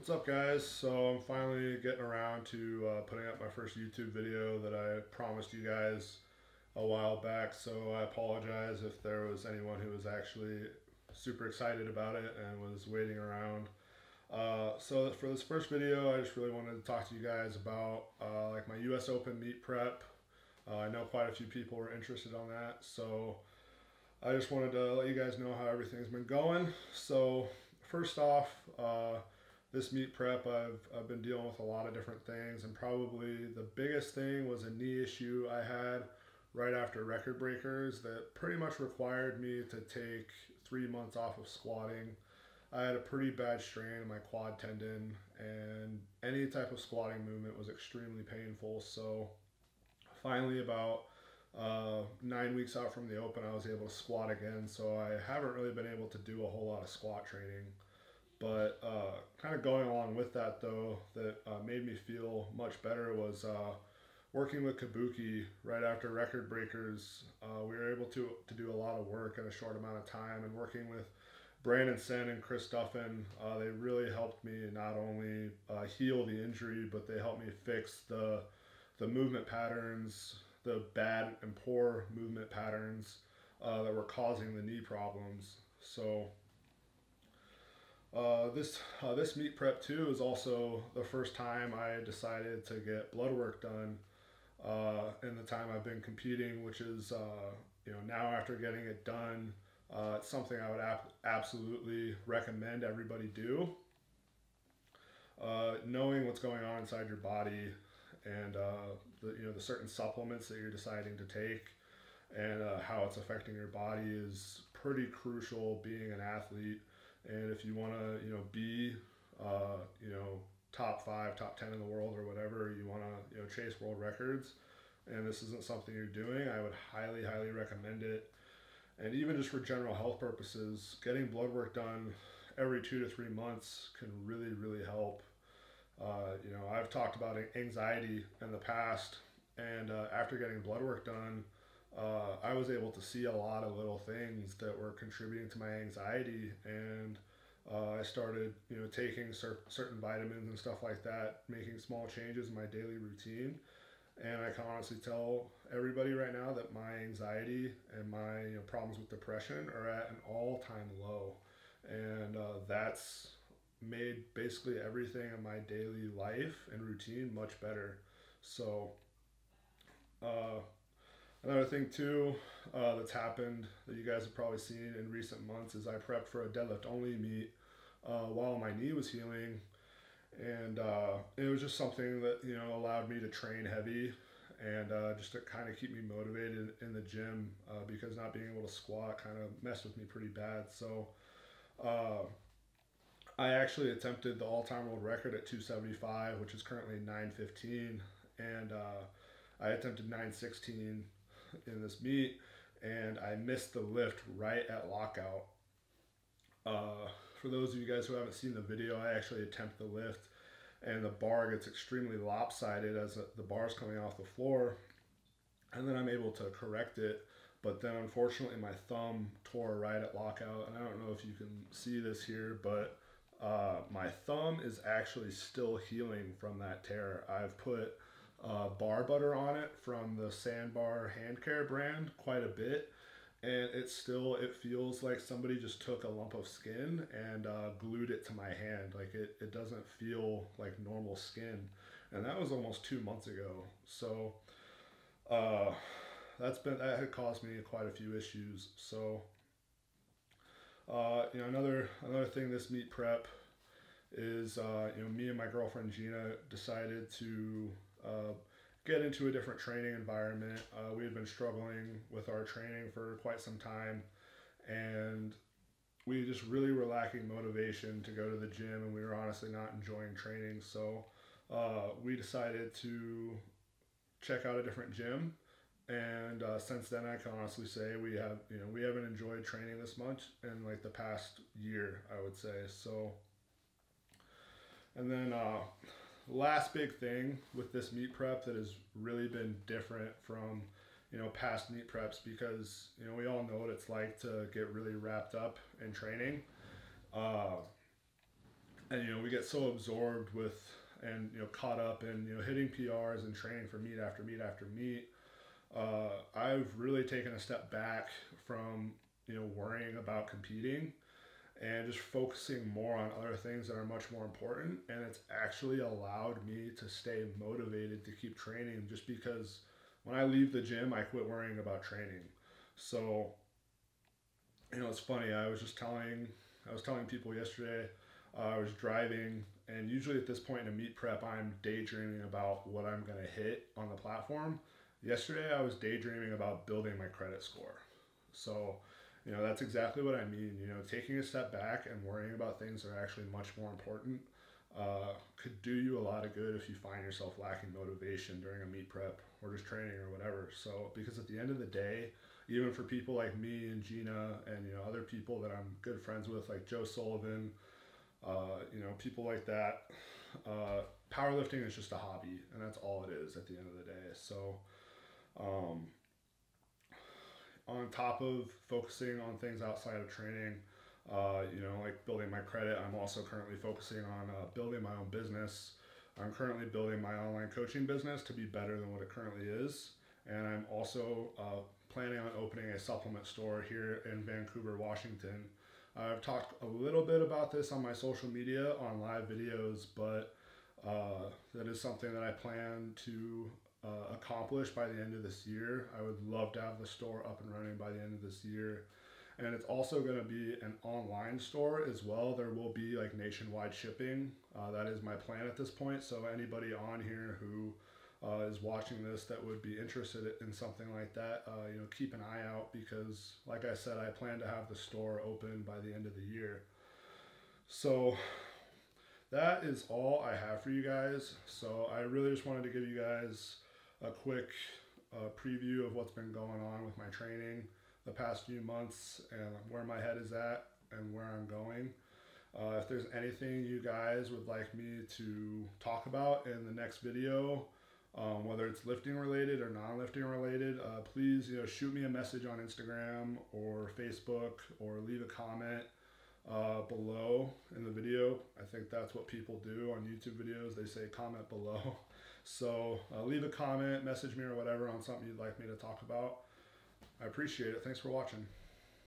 What's up, guys? So I'm finally getting around to putting up my first YouTube video that I promised you guys a while back. So I apologize if there was anyone who was actually super excited about it and was waiting around. So for this first video, I just really wanted to talk to you guys about like my U.S. Open meet prep. I know quite a few people were interested on that, so I just wanted to let you guys know how everything's been going. So first off, this meet prep, I've been dealing with a lot of different things, and probably the biggest thing was a knee issue I had right after record breakers that pretty much required me to take 3 months off of squatting. I had a pretty bad strain in my quad tendon, and any type of squatting movement was extremely painful. So finally, about 9 weeks out from the open, I was able to squat again. So I haven't really been able to do a whole lot of squat training. But kind of going along with that, though, that made me feel much better was working with Kabuki right after record breakers. We were able to do a lot of work in a short amount of time, and working with Brandon Sen and Chris Duffin, they really helped me not only heal the injury, but they helped me fix the movement patterns, the bad and poor movement patterns that were causing the knee problems. So this meet prep too is also the first time I decided to get blood work done in the time I've been competing, which is now after getting it done, it's something I would absolutely recommend everybody do. Knowing what's going on inside your body and the certain supplements that you're deciding to take and how it's affecting your body is pretty crucial being an athlete. And if you want to be top 5, top 10 in the world or whatever, you want to chase world records, and this isn't something you're doing, I would highly recommend it. And even just for general health purposes, getting blood work done every 2 to 3 months can really help. I've talked about anxiety in the past, and after getting blood work done, I was able to see a lot of little things that were contributing to my anxiety, and I started, taking certain vitamins and stuff like that, making small changes in my daily routine. And I can honestly tell everybody right now that my anxiety and my problems with depression are at an all-time low, and that's made basically everything in my daily life and routine much better. So another thing too that's happened that you guys have probably seen in recent months is I prepped for a deadlift only meet while my knee was healing, and it was just something that allowed me to train heavy and just to kind of keep me motivated in the gym because not being able to squat kind of messed with me pretty bad. So uh, I actually attempted the all-time world record at 275, which is currently 915, and I attempted 916 in this meet, and I missed the lift right at lockout. For those of you guys who haven't seen the video, I actually attempt the lift, and the bar gets extremely lopsided as the bar's coming off the floor, and then I'm able to correct it. But then unfortunately my thumb tore right at lockout, and I don't know if you can see this here, but my thumb is actually still healing from that tear. I've put bar butter on it from the Sandbar hand care brand quite a bit, and it feels like somebody just took a lump of skin and glued it to my hand. Like it doesn't feel like normal skin, and that was almost 2 months ago. So that had caused me quite a few issues. So another thing this meet prep is me and my girlfriend Gina decided to get into a different training environment. We had been struggling with our training for quite some time, and we just really were lacking motivation to go to the gym, and we were honestly not enjoying training. So we decided to check out a different gym, and since then I can honestly say we haven't enjoyed training this much in like the past year, I would say. So and then last big thing with this meet prep that has really been different from past meet preps, because we all know what it's like to get really wrapped up in training, And we get so absorbed with and caught up in hitting PRs and training for meet after meet after meet. I've really taken a step back from worrying about competing and just focusing more on other things that are much more important. And it's actually allowed me to stay motivated to keep training, just because when I leave the gym, I quit worrying about training. So, it's funny. I was telling people yesterday, I was driving, and usually at this point in a meet prep, I'm daydreaming about what I'm going to hit on the platform. Yesterday, I was daydreaming about building my credit score. So, that's exactly what I mean. Taking a step back and worrying about things that are actually much more important could do you a lot of good if you find yourself lacking motivation during a meet prep or just training or whatever. So, because at the end of the day, even for people like me and Gina and other people that I'm good friends with, like Joe Sullivan, people like that, powerlifting is just a hobby, and that's all it is at the end of the day. So, on top of focusing on things outside of training, like building my credit, I'm also currently focusing on building my own business. I'm currently building my online coaching business to be better than what it currently is. And I'm also planning on opening a supplement store here in Vancouver, Washington. I've talked a little bit about this on my social media on live videos, but that is something that I plan to accomplish by the end of this year. I would love to have the store up and running by the end of this year. And it's also going to be an online store as well. There will be like nationwide shipping. That is my plan at this point. So anybody on here who is watching this that would be interested in something like that, keep an eye out, because like I said, I plan to have the store open by the end of the year. So that is all I have for you guys. So I really just wanted to give you guys a quick preview of what's been going on with my training the past few months and where my head is at and where I'm going. If there's anything you guys would like me to talk about in the next video, whether it's lifting related or non-lifting related, please shoot me a message on Instagram or Facebook, or leave a comment below in the video. I think that's what people do on YouTube videos. They say comment below. So leave a comment, message me or whatever on something you'd like me to talk about. I appreciate it. Thanks for watching.